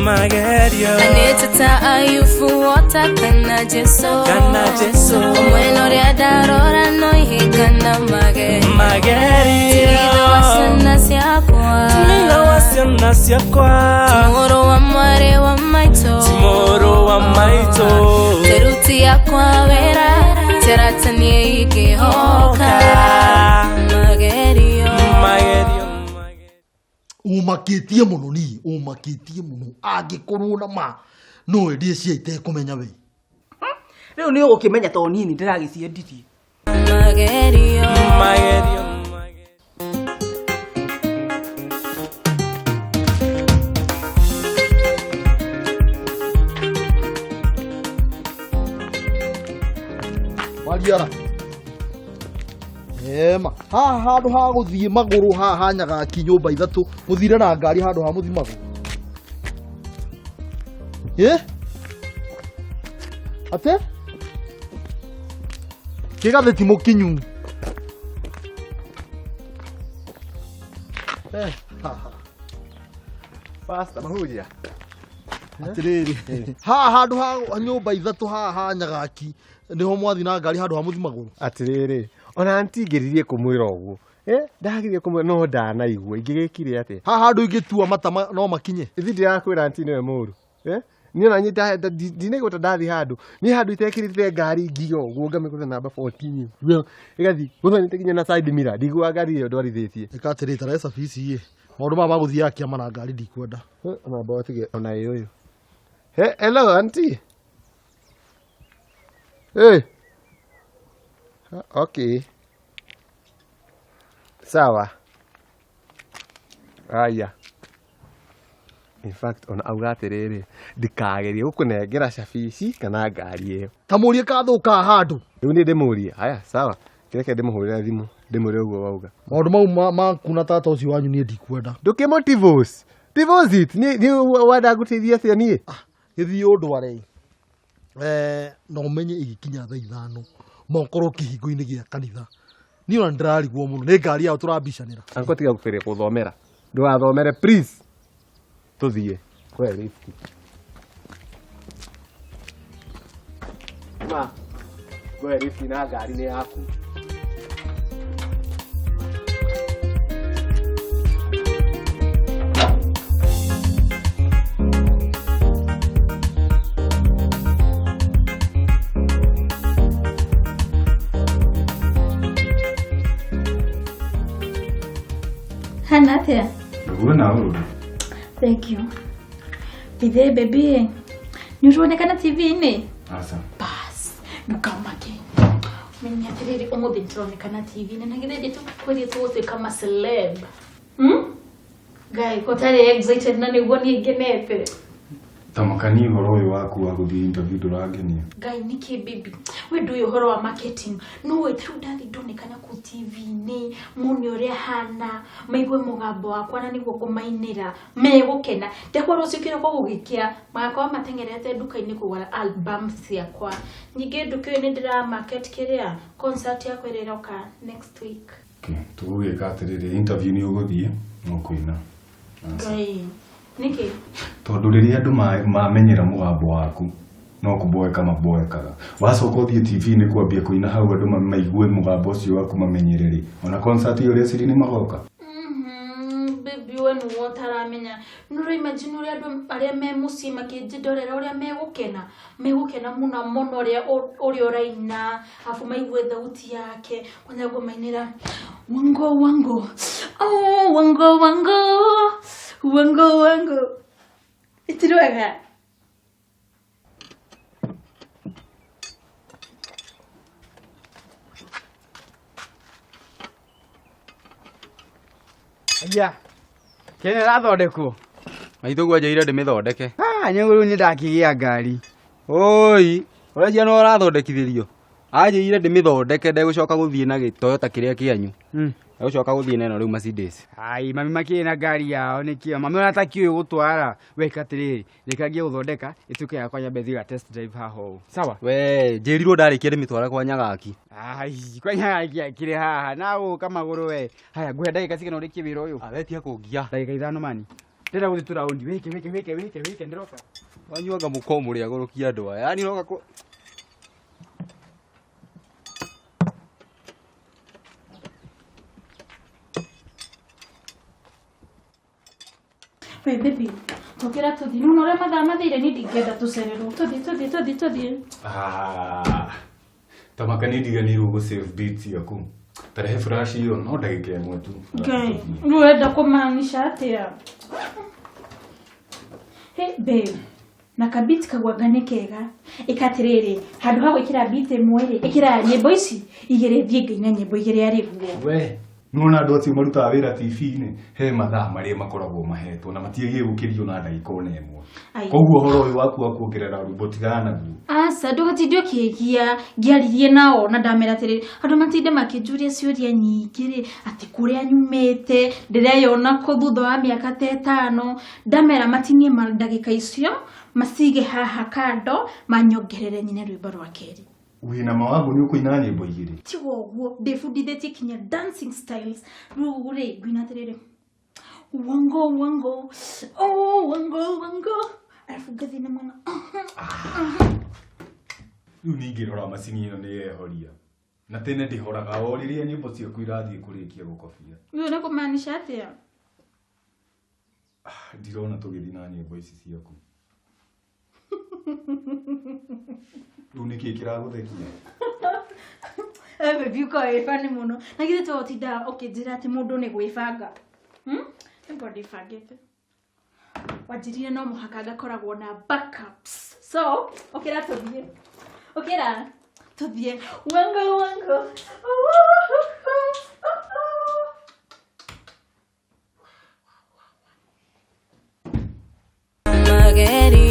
Magerio Aneta ayufu wota kana jeso Omweno ria darora no hikana Magerio Tirido wasana siakwa Timoro wa mware wa maito Teruti ya kwa vera Teratanie ikihoka Magerio Umakitie muno ni umakitie muno angikorwo na ma no endie cia ite kumenya we riu ni ugukimenya to nini ndiragiciendirie Magerio Mariara Ema handu ha guthie maguru haha nyaga ki nyumba ithatu muthire na ngari handu ha muthi maguru ate kigatheti mukinyu Pasta mahuria atiriri haha handu ha nyumba ithatu haha nyaga ki niho mwathi na ngari handu ha muthi maguru atiriri ona ntingiririe kumwira uguo ndagirie kumwira no ndanaigua ingigikire ate haha handu ingitua mata no makinye ithi ndirakwira anti niwe muru ni ona nyita ndinegota ndathi handu ni handu itekirite ngari ngiyo uguo ngamikuta namba 14 igathi guthani tekinya na side mirror ndigua ngari iyo ndwarithitie ikatirita resa fisi maundu ma guthia kiama na ngari ndikwenda ona botige ona iyo hello auntie okay sawa aya in fact on augatiriri ndikagerie gukunengera cabici kana ngari iyo tamurie kathuka handu riu ni ndimurie haya sawa kireke ndimuhurira thimu ndimure uguo wauga maundu mau makuna tata ucio wanyu ni ndikwenda ndukimotivos it ni wada gutithia cia nie githii undware no umenye igikinya thaa 5 mokorwo kihingo-ini gia kanitha ni ona ndirarigwo muno ni ngari yao turabicanira anko tiga gukire kuthomera ndugathomere please tuthie kwe lift ma kwe lift na ngari ni yaku Hanathia. Naona. Thank you. Bidhe baby. Nituonekana TV ni? Asa. Bas. Nukamake. Mimi atiriri omuthi nituonekana TV ni nagire tu kweli tu kama celeb. Guy, kotari excited na niguo ni ngenete. Tamakani horo uyu waku wa guthie interview turagenia. Guy niki baby. We do your horo wa marketing. No way through daddy ndonekana ku TV ni muni uria hana maigwe mugambo wakwa na niguo kumainira megukena ndekwa rucikira ko gugikia magakwa matengerete duka-ini kugura album ciakwa nyingi nduki ni ndira market kiria concert yakwa iriroka next week. Okay, tugugika atiriri interview ni uguthie no kuina. Guy niki tondu riria andu mamenyera mugambo waku no kuboeka maboekaga wacoka uthie TV ni kwambia kuina hau andu maigue mugambo ucio waku mamenyereri ona concert iyo reciri ni magoka baby we no wataramenya nuru imagine uri andu aria me muci makijidorera uria megukena muno muno uria uraina afu maigue thauti yake kwanza go mainira wango oh wango itiruega ya kene rathondekwo maithuguo njaire ndimithondeke nyeguru ni ndakigia ngari oi urecia no rathondekithirio anjire ndimithondeke ndegucoka guthie na Toyota kiria kianyu ndegucoka guthie na ino riu Mercedes ai mami makiri na ngari yao nikio mami onatakiwe gutwara wekatiriri rekagie guthondeka ituke yakwa nyambe thiga test drive haho sawa we njirirwo ndarikia ndimitwara kwa Nyagaki ai kwa Nyagaki akire haha nawo kama guru we haya nguhe ndagika cigana urikie wira uyu awetia kungia ndagika 5 mani ndĩrenda gũthiĩ tũraundi wĩke ndĩroka wanyuaga mũko mũrĩa gũrũkia andũ aya yani ũroka Wait, baby. Tokera tuthi. Nuno ũrĩa mathaa mathire ni ndingĩenda tũcererwo. Tuthi. Tamaka nĩ ndiganĩirwo gũ save beats yaku. Tarehe flash hiyo no ndagĩka ĩmwe tu. Okay. Urenda kũmaanisha atĩa? Hey, babe. Na kabiti kagwaga nĩ kega. Ĩkatirĩrĩ. Handũ ha gwĩkĩra beat ĩmwe rĩ, ĩkĩra nyĩmbo ici igĩrĩ thiĩ ngaina nyĩmbo igĩrĩ arĩ guo. We. Nona andũ acio marutaga wĩra TV-inĩ he mathaa marĩa makoragwo mahetwo na matiagĩrĩire gũkĩrio na ndagĩka ona ĩmwe. Koguo ũhoro ũyũ waku wa kuongerera rwĩmbo tigana naguo. Aca ndũgatinde ũkĩgia ngĩaririe nao na ndamera atĩrĩrĩ andũ matinde makĩnjũria ciũria nyingĩ rĩ atĩ kũrĩa nyumĩte ndĩreyona kũ thutha wa mĩaka ta 5 ndamera matinie ndagĩka icio macige haha kando manyongerere nyine rwĩmbo rwa kerĩ. Wĩna mawagu nĩ ũkũina nyĩmbo igĩrĩ. Ti woguo ndĩbundithĩtie kinya dancing styles rĩu rĩ ngwĩna atĩrĩrĩ wango arabu ngathi na mwana Rĩu ningĩrora macini ĩno nĩyehoria na tene ndĩhoraga o rĩrĩa nyĩmbo ciaku irathiĩ kũrĩkia gũkobia. Rĩu nĩ kũmaanisha atĩa? Ndirona tũgĩthiĩ na nyĩmbo ici ciaku. Rĩu nĩkĩ kĩragũthekia? Baby uko wĩbani mũno na githĩ tũtinda ũkĩnjĩra atĩ mũndũ nĩ gwĩbanga. Nĩguo ndĩbangĩte. Wanjirire no mũhaka ngakoragwo na backups. So, ũkĩra tũthiĩ. Wango. Magerio